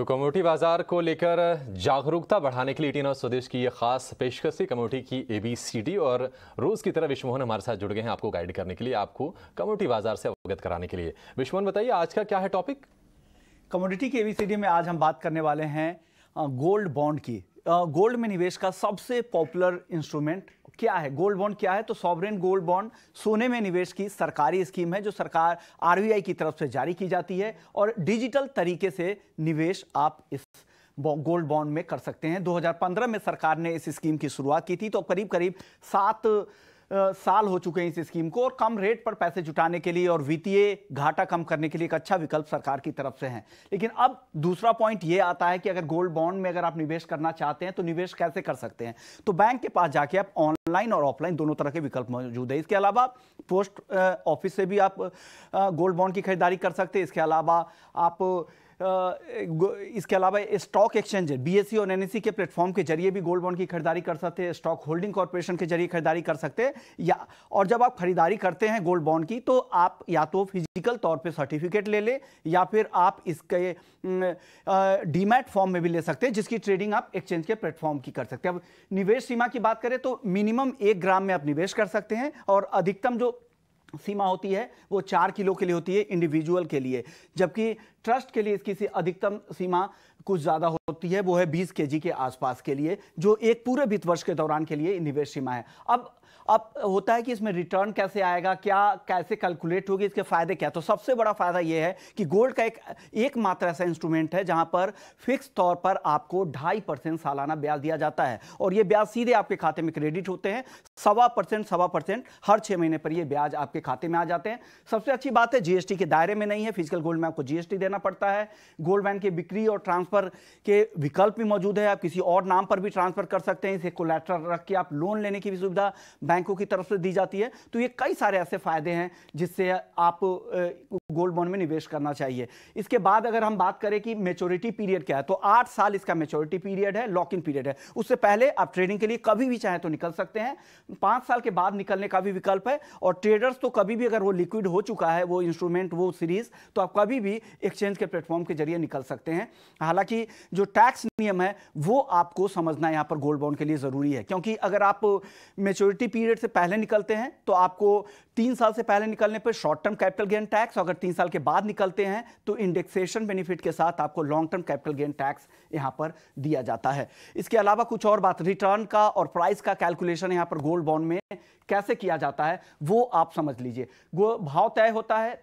तो कमोडिटी बाजार को लेकर जागरूकता बढ़ाने के लिए 18 और स्वदेश की ये खास पेशकश थी। कमोडिटी की ABCD और रोज की तरह विश्वमोहन हमारे साथ जुड़ गए हैं आपको गाइड करने के लिए, आपको कमोडिटी बाजार से अवगत कराने के लिए। विश्वमोहन बताइए आज का क्या है टॉपिक? कमोडिटी की ABCD में आज हम बात करने वाले हैं गोल्ड बॉन्ड की। गोल्ड में निवेश का सबसे पॉपुलर इंस्ट्रूमेंट क्या है? गोल्ड बॉन्ड क्या है? तो सॉवरेन गोल्ड बॉन्ड सोने में निवेश की सरकारी स्कीम है जो सरकार RBI की तरफ से जारी की जाती है और डिजिटल तरीके से निवेश आप इस गोल्ड बॉन्ड में कर सकते हैं। 2015 में सरकार ने इस स्कीम की शुरुआत की थी, तो करीब करीब 7 साल हो चुके हैं इस स्कीम को, और कम रेट पर पैसे जुटाने के लिए और वित्तीय घाटा कम करने के लिए एक अच्छा विकल्प सरकार की तरफ से है। लेकिन अब दूसरा पॉइंट ये आता है कि अगर गोल्ड बॉन्ड में अगर आप निवेश करना चाहते हैं तो निवेश कैसे कर सकते हैं? तो बैंक के पास जाके आप ऑनलाइन और ऑफलाइन दोनों तरह के विकल्प मौजूद है। इसके अलावा पोस्ट ऑफिस से भी आप गोल्ड बॉन्ड की खरीदारी कर सकते हैं। इसके अलावा स्टॉक एक्सचेंज BSE और NSE के प्लेटफॉर्म के जरिए भी गोल्ड बॉन्ड की खरीदारी कर सकते हैं। स्टॉक होल्डिंग कॉर्पोरेशन के जरिए खरीदारी कर सकते हैं और जब आप खरीदारी करते हैं गोल्ड बॉन्ड की तो आप या तो फिजिकल तौर पे सर्टिफिकेट ले लें या फिर आप इसके डीमैट फॉर्म में भी ले सकते हैं, जिसकी ट्रेडिंग आप एक्सचेंज के प्लेटफॉर्म की कर सकते हैं। अब निवेश सीमा की बात करें तो मिनिमम 1 ग्राम में आप निवेश कर सकते हैं और अधिकतम जो सीमा होती है वो 4 किलो के लिए होती है इंडिविजुअल के लिए, जबकि ट्रस्ट के लिए इसकी अधिकतम सीमा कुछ ज्यादा होती है, वो है 20 kg के आसपास के लिए, जो एक पूरे वित्त वर्ष के दौरान के लिए निवेश सीमा है। अब होता है कि इसमें रिटर्न कैसे आएगा, क्या कैसे कैलकुलेट होगी, इसके फायदे क्या? तो सबसे बड़ा फायदा यह है कि गोल्ड का एकमात्र ऐसा इंस्ट्रूमेंट है जहां पर फिक्स तौर पर आपको 2.5% सालाना ब्याज दिया जाता है और यह ब्याज सीधे आपके खाते में क्रेडिट होते हैं। 1.25% हर 6 महीने पर यह ब्याज आपके खाते में आ जाते हैं। सबसे अच्छी बात है GST के दायरे में नहीं है। फिजिकल गोल्ड में आपको GST देना पड़ता है। गोल्ड बॉन्ड के बिक्री और ट्रांसफर के विकल्प भी मौजूद है। आप किसी और नाम पर भी ट्रांसफर कर सकते हैं। इसे कोलैटरल रख के आप लोन लेने की भी सुविधा बैंकों की तरफ से दी जाती है। तो ये कई सारे ऐसे फायदे हैं जिससे आप गोल्ड बॉन्ड में निवेश करना चाहिए। इसके बाद अगर हम बात करें कि मैच्योरिटी पीरियड क्या है, तो 8 साल इसका मैच्योरिटी पीरियड है, लॉक इन पीरियड है। उससे पहले आप ट्रेडिंग के लिए कभी भी चाहे तो निकल सकते हैं। 5 साल के बाद निकलने का भी विकल्प है और ट्रेडर्स तो कभी भी अगर वो लिक्विड हो चुका है वो इंस्ट्रूमेंट वो सीरीज, तो आप कभी भी एक्सचेंज के प्लेटफॉर्म के जरिए निकल सकते हैं। हालांकि जो टैक्स नियम है वो आपको समझना यहां पर गोल्ड बॉन्ड के लिए जरूरी है, क्योंकि अगर आप मैच्योरिटी पीरियड से पहले निकलते हैं तो आपको 3 साल से पहले निकलने पर short term capital gain tax, अगर 3 साल के बाद निकलते हैं तो इंडेक्सेशन बेनिफिट के साथ आपको long term capital gain tax यहां पर दिया जाता है। इसके अलावा कुछ और बात, रिटर्न का और प्राइस का कैलकुलेशन यहां पर गोल्ड बॉन्ड में कैसे किया जाता है वो आप समझ लीजिए। भाव तय होता है,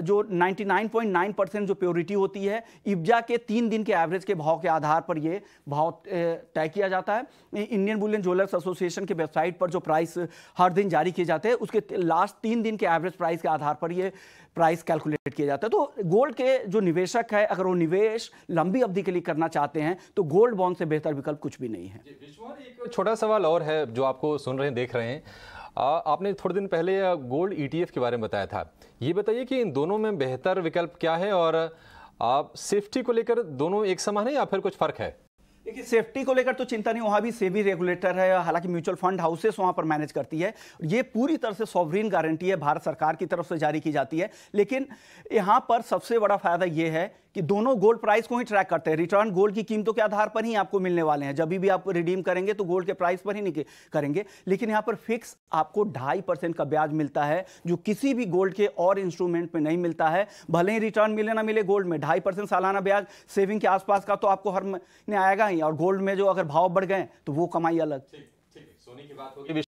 जो 99.9% जो प्योरिटी होती है, इब्जा के 3 दिन के एवरेज के भाव के आधार पर यह भाव तय किया जाता है। इंडियन बुलियन ज्वेलर्स एसोसिएशन के वेबसाइट पर जो प्राइस हर दिन जारी किए जाते हैं उसके लास्ट 3 दिन के एवरेज प्राइस के आधार पर यह प्राइस कैलकुलेट किया जाता है। तो गोल्ड के जो निवेशक है अगर वो निवेश लंबी अवधि के लिए करना चाहते हैं तो गोल्ड बॉन्ड से बेहतर विकल्प कुछ भी नहीं है। एक छोटा सवाल और है जो आपको सुन रहे हैं, देख रहे हैं, आपने थोड़े दिन पहले गोल्ड ETF के बारे में बताया था। ये बताइए कि इन दोनों में बेहतर विकल्प क्या है और आप सेफ्टी को लेकर दोनों एक समान है या फिर कुछ फर्क है? देखिए, सेफ्टी को लेकर तो चिंता नहीं, वहां भी सेबी रेगुलेटर है, हालांकि म्यूचुअल फंड हाउसेस वहां पर मैनेज करती है। ये पूरी तरह से सॉवरेन गारंटी है, भारत सरकार की तरफ से जारी की जाती है। लेकिन यहां पर सबसे बड़ा फायदा यह है कि दोनों गोल्ड प्राइस को ही ट्रैक करते हैं। रिटर्न गोल्ड की कीमतों के आधार पर ही आपको मिलने वाले हैं। जब भी आप रिडीम करेंगे तो गोल्ड के प्राइस पर ही नहीं करेंगे, लेकिन यहां पर फिक्स आपको 2.5% का ब्याज मिलता है जो किसी भी गोल्ड के और इंस्ट्रूमेंट में नहीं मिलता है। भले ही रिटर्न मिले ना मिले, गोल्ड में 2.5% सालाना ब्याज सेविंग के आसपास का तो आपको हर महीने आएगा ही, और गोल्ड में जो अगर भाव बढ़ गए तो वो कमाई अलग। ठीक, सोने की बात होगी।